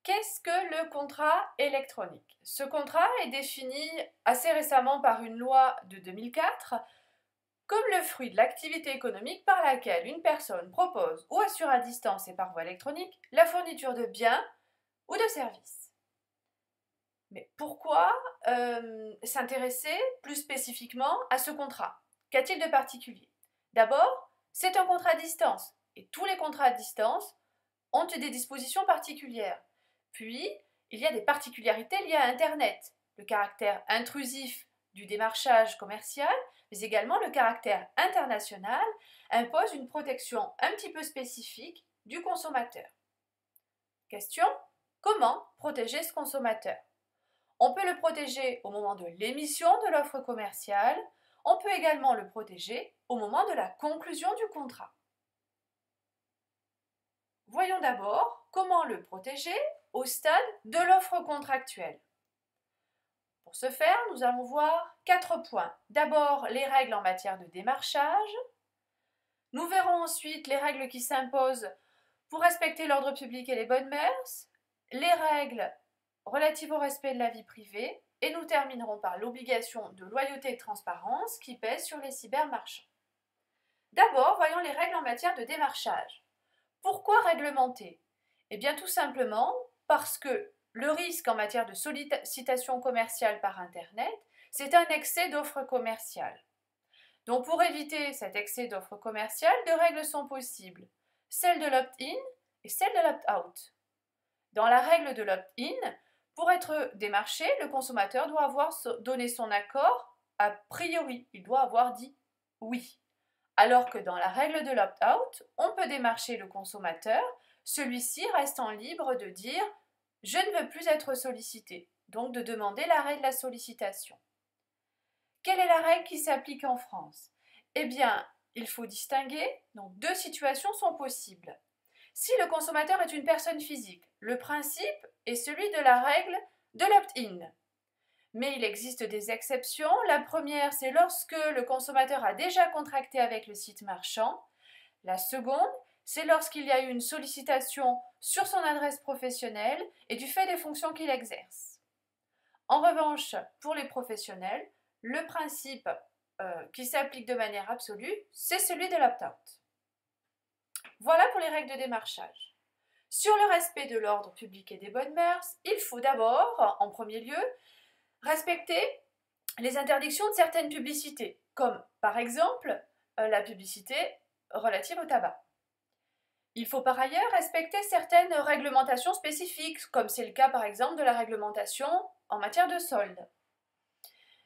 Qu'est-ce que le contrat électronique? Ce contrat est défini assez récemment par une loi de 2004 comme le fruit de l'activité économique par laquelle une personne propose ou assure à distance et par voie électronique la fourniture de biens ou de services. Mais pourquoi s'intéresser plus spécifiquement à ce contrat? Qu'a-t-il de particulier? D'abord, c'est un contrat à distance et tous les contrats à distance ont des dispositions particulières. Puis, il y a des particularités liées à Internet, le caractère intrusif du démarchage commercial, mais également le caractère international impose une protection un petit peu spécifique du consommateur. Question: comment protéger ce consommateur? On peut le protéger au moment de l'émission de l'offre commerciale, on peut également le protéger au moment de la conclusion du contrat. Voyons d'abord comment le protéger au stade de l'offre contractuelle. Pour ce faire, nous allons voir 4 points. D'abord, les règles en matière de démarchage. Nous verrons ensuite les règles qui s'imposent pour respecter l'ordre public et les bonnes mœurs, les règles relatives au respect de la vie privée, et nous terminerons par l'obligation de loyauté et de transparence qui pèse sur les cybermarchands. D'abord, voyons les règles en matière de démarchage. Pourquoi réglementer? Eh bien tout simplement parce que le risque en matière de sollicitation commerciale par Internet, c'est un excès d'offres commerciales. Donc pour éviter cet excès d'offres commerciales, deux règles sont possibles, celle de l'opt-in et celle de l'opt-out. Dans la règle de l'opt-in, pour être démarché, le consommateur doit avoir donné son accord a priori, il doit avoir dit oui. Alors que dans la règle de l'opt-out, on peut démarcher le consommateur, celui-ci restant libre de dire « je ne veux plus être sollicité », donc de demander l'arrêt de la sollicitation. Quelle est la règle qui s'applique en France? Eh bien, il faut distinguer, donc deux situations sont possibles. Si le consommateur est une personne physique, le principe est celui de la règle de l'opt-in. Mais il existe des exceptions. La première, c'est lorsque le consommateur a déjà contracté avec le site marchand. La seconde, c'est lorsqu'il y a eu une sollicitation sur son adresse professionnelle et du fait des fonctions qu'il exerce. En revanche, pour les professionnels, le principe qui s'applique de manière absolue, c'est celui de l'opt-out. Voilà pour les règles de démarchage. Sur le respect de l'ordre public et des bonnes mœurs, il faut d'abord, en premier lieu, respecter les interdictions de certaines publicités, comme par exemple la publicité relative au tabac. Il faut par ailleurs respecter certaines réglementations spécifiques, comme c'est le cas par exemple de la réglementation en matière de solde.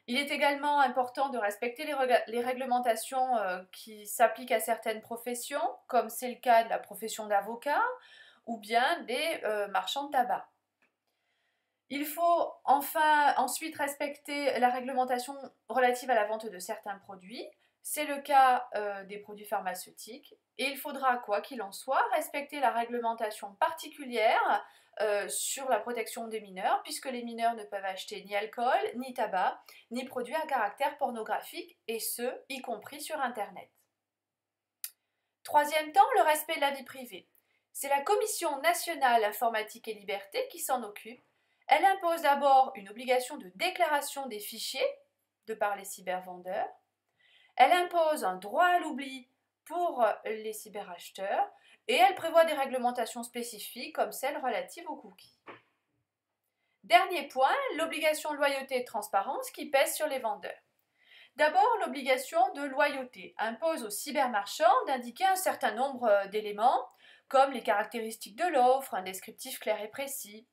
Il est également important de respecter les réglementations qui s'appliquent à certaines professions, comme c'est le cas de la profession d'avocat ou bien des marchands de tabac. Il faut enfin ensuite respecter la réglementation relative à la vente de certains produits. C'est le cas des produits pharmaceutiques. Et il faudra, quoi qu'il en soit, respecter la réglementation particulière sur la protection des mineurs, puisque les mineurs ne peuvent acheter ni alcool, ni tabac, ni produits à caractère pornographique, et ce, y compris sur Internet. Troisième temps, le respect de la vie privée. C'est la Commission nationale informatique et liberté qui s'en occupe. Elle impose d'abord une obligation de déclaration des fichiers de par les cybervendeurs. Elle impose un droit à l'oubli pour les cyberacheteurs et elle prévoit des réglementations spécifiques comme celles relatives aux cookies. Dernier point, l'obligation de loyauté et de transparence qui pèse sur les vendeurs. D'abord, l'obligation de loyauté impose aux cybermarchands d'indiquer un certain nombre d'éléments comme les caractéristiques de l'offre, un descriptif clair et précis.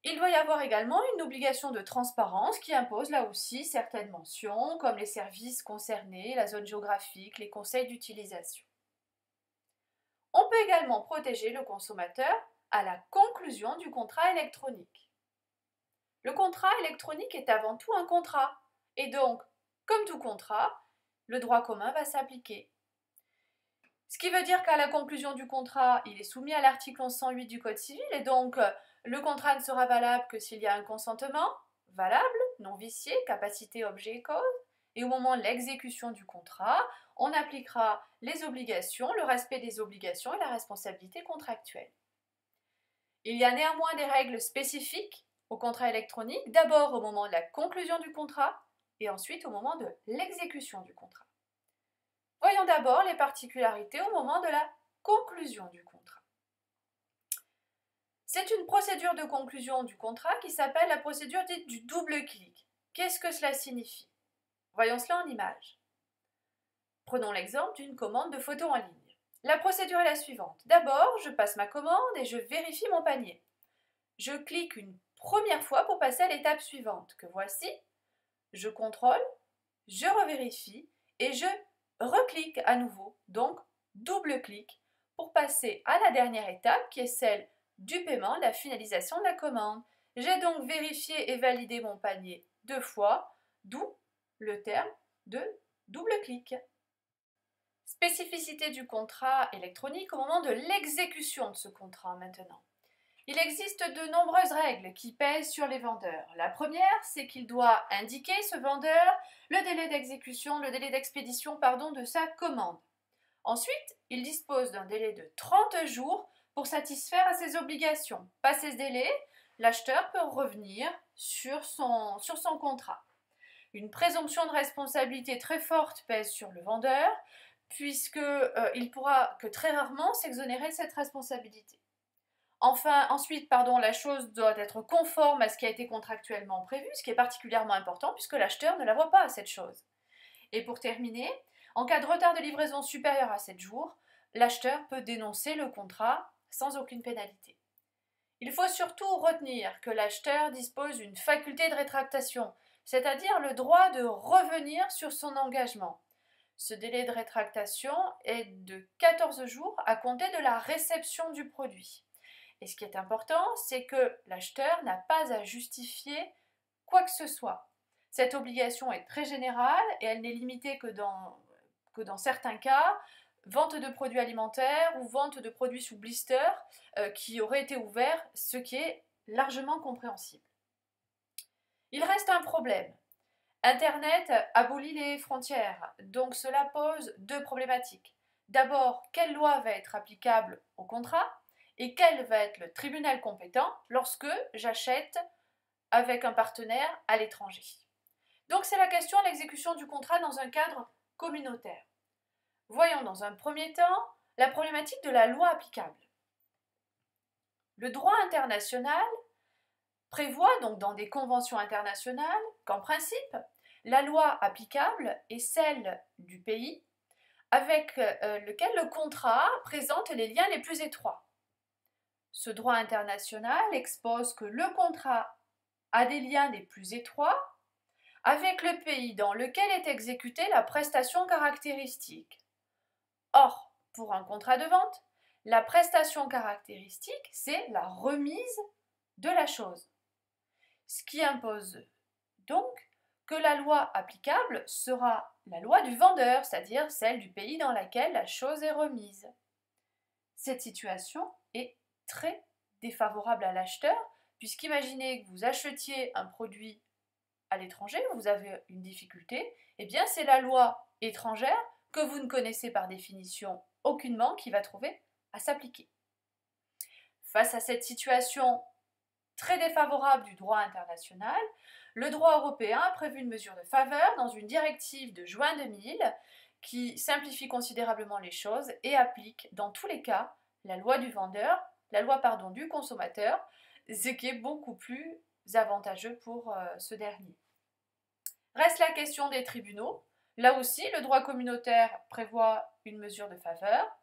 Il doit y avoir également une obligation de transparence qui impose là aussi certaines mentions comme les services concernés, la zone géographique, les conseils d'utilisation. On peut également protéger le consommateur à la conclusion du contrat électronique. Le contrat électronique est avant tout un contrat et donc, comme tout contrat, le droit commun va s'appliquer. Ce qui veut dire qu'à la conclusion du contrat, il est soumis à l'article 1108 du Code civil et donc le contrat ne sera valable que s'il y a un consentement valable, non vicié, capacité, objet et cause. Et au moment de l'exécution du contrat, on appliquera les obligations, le respect des obligations et la responsabilité contractuelle. Il y a néanmoins des règles spécifiques au contrat électronique, d'abord au moment de la conclusion du contrat et ensuite au moment de l'exécution du contrat. Voyons d'abord les particularités au moment de la conclusion du contrat. C'est une procédure de conclusion du contrat qui s'appelle la procédure dite du double clic. Qu'est-ce que cela signifie? Voyons cela en image. Prenons l'exemple d'une commande de photos en ligne. La procédure est la suivante. D'abord, je passe ma commande et je vérifie mon panier. Je clique une première fois pour passer à l'étape suivante, que voici. Je contrôle, je revérifie et je reclique à nouveau, donc double clic, pour passer à la dernière étape qui est celle du paiement, de la finalisation de la commande. J'ai donc vérifié et validé mon panier 2 fois, d'où le terme de double clic. Spécificité du contrat électronique au moment de l'exécution de ce contrat maintenant. Il existe de nombreuses règles qui pèsent sur les vendeurs. La première, c'est qu'il doit indiquer, ce vendeur, le délai d'exécution, le délai d'expédition, de sa commande. Ensuite, il dispose d'un délai de 30 jours pour satisfaire à ses obligations. Passé ce délai, l'acheteur peut revenir sur son contrat. Une présomption de responsabilité très forte pèse sur le vendeur, puisqu'il pourra que très rarement s'exonérer de cette responsabilité. Ensuite, la chose doit être conforme à ce qui a été contractuellement prévu, ce qui est particulièrement important puisque l'acheteur ne la voit pas, cette chose. Et pour terminer, en cas de retard de livraison supérieur à 7 jours, l'acheteur peut dénoncer le contrat sans aucune pénalité. Il faut surtout retenir que l'acheteur dispose d'une faculté de rétractation, c'est-à-dire le droit de revenir sur son engagement. Ce délai de rétractation est de 14 jours à compter de la réception du produit. Et ce qui est important, c'est que l'acheteur n'a pas à justifier quoi que ce soit. Cette obligation est très générale et elle n'est limitée que dans certains cas, vente de produits alimentaires ou vente de produits sous blister qui auraient été ouverts, ce qui est largement compréhensible. Il reste un problème. Internet abolit les frontières, donc cela pose 2 problématiques. D'abord, quelle loi va être applicable au contrat et quel va être le tribunal compétent lorsque j'achète avec un partenaire à l'étranger. Donc c'est la question de l'exécution du contrat dans un cadre communautaire. Voyons dans un premier temps la problématique de la loi applicable. Le droit international prévoit donc dans des conventions internationales qu'en principe, la loi applicable est celle du pays avec lequel le contrat présente les liens les plus étroits. Ce droit international expose que le contrat a des liens les plus étroits avec le pays dans lequel est exécutée la prestation caractéristique. Or, pour un contrat de vente, la prestation caractéristique, c'est la remise de la chose. Ce qui impose donc que la loi applicable sera la loi du vendeur, c'est-à-dire celle du pays dans lequel la chose est remise. Cette situation est très défavorable à l'acheteur, puisqu'imaginez que vous achetiez un produit à l'étranger, vous avez une difficulté, eh bien c'est la loi étrangère que vous ne connaissez par définition aucunement qui va trouver à s'appliquer. Face à cette situation très défavorable du droit international, le droit européen a prévu une mesure de faveur dans une directive de juin 2000 qui simplifie considérablement les choses et applique dans tous les cas la loi du vendeur, du consommateur, ce qui est beaucoup plus avantageux pour ce dernier. Reste la question des tribunaux. Là aussi, le droit communautaire prévoit une mesure de faveur.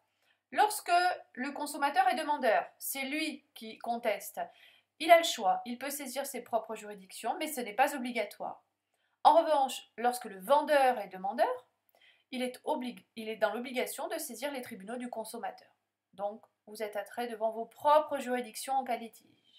Lorsque le consommateur est demandeur, c'est lui qui conteste. Il a le choix, il peut saisir ses propres juridictions, mais ce n'est pas obligatoire. En revanche, lorsque le vendeur est demandeur, il est dans l'obligation de saisir les tribunaux du consommateur. Donc, vous êtes attrait devant vos propres juridictions en cas de litige.